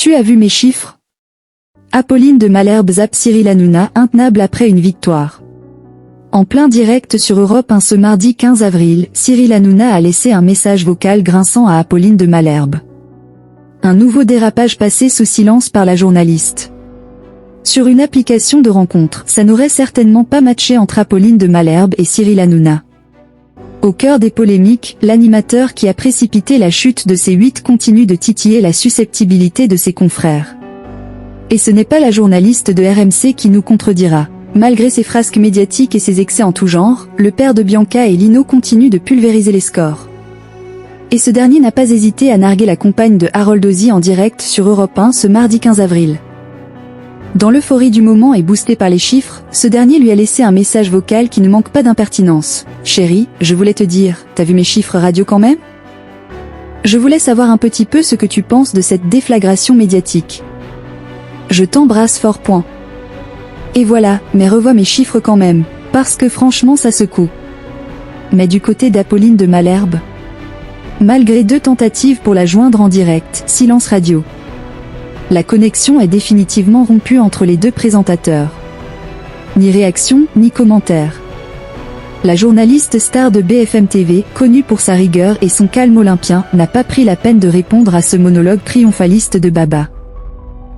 Tu as vu mes chiffres? Apolline de Malherbe zappe Cyril Hanouna, intenable après une victoire. En plein direct sur Europe 1 ce mardi 15 avril, Cyril Hanouna a laissé un message vocal grinçant à Apolline de Malherbe. Un nouveau dérapage passé sous silence par la journaliste. Sur une application de rencontre, ça n'aurait certainement pas matché entre Apolline de Malherbe et Cyril Hanouna. Au cœur des polémiques, l'animateur qui a précipité la chute de C8 continue de titiller la susceptibilité de ses confrères. Et ce n'est pas la journaliste de RMC qui nous contredira. Malgré ses frasques médiatiques et ses excès en tout genre, le père de Bianca et Lino continue de pulvériser les scores. Et ce dernier n'a pas hésité à narguer la compagne de Harold Ozzy en direct sur Europe 1 ce mardi 15 avril. Dans l'euphorie du moment et boosté par les chiffres, ce dernier lui a laissé un message vocal qui ne manque pas d'impertinence. « Chérie, je voulais te dire, t'as vu mes chiffres radio quand même? Je voulais savoir un petit peu ce que tu penses de cette déflagration médiatique. Je t'embrasse fort point. Et voilà, mais revois mes chiffres quand même, parce que franchement ça secoue. » Mais du côté d'Apolline de Malherbe, malgré 2 tentatives pour la joindre en direct, silence radio. La connexion est définitivement rompue entre les 2 présentateurs. Ni réaction, ni commentaire. La journaliste star de BFM TV, connue pour sa rigueur et son calme olympien, n'a pas pris la peine de répondre à ce monologue triomphaliste de Baba.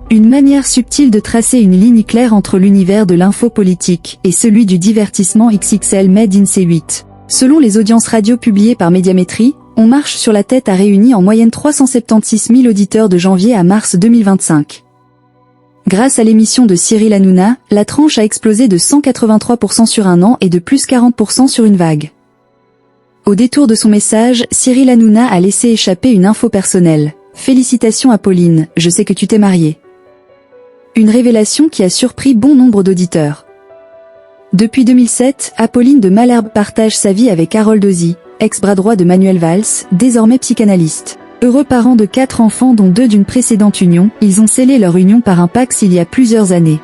Une manière subtile de tracer une ligne claire entre l'univers de l'info politique et celui du divertissement XXL Made in C8. Selon les audiences radio publiées par Médiamétrie, On marche sur la tête a réuni en moyenne 376 000 auditeurs de janvier à mars 2025. Grâce à l'émission de Cyril Hanouna, la tranche a explosé de 183% sur un an et de plus 40% sur une vague. Au détour de son message, Cyril Hanouna a laissé échapper une info personnelle. « Félicitations Apolline, je sais que tu t'es mariée. » Une révélation qui a surpris bon nombre d'auditeurs. Depuis 2007, Apolline de Malherbe partage sa vie avec Harold Ozzy, ex-bras droit de Manuel Valls, désormais psychanalyste. Heureux parents de 4 enfants dont 2 d'une précédente union, ils ont scellé leur union par un Pacs il y a plusieurs années.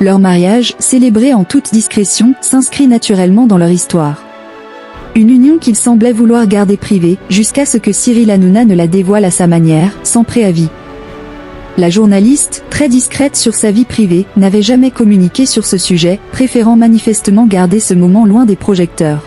Leur mariage, célébré en toute discrétion, s'inscrit naturellement dans leur histoire. Une union qu'ils semblaient vouloir garder privée, jusqu'à ce que Cyril Hanouna ne la dévoile à sa manière, sans préavis. La journaliste, très discrète sur sa vie privée, n'avait jamais communiqué sur ce sujet, préférant manifestement garder ce moment loin des projecteurs.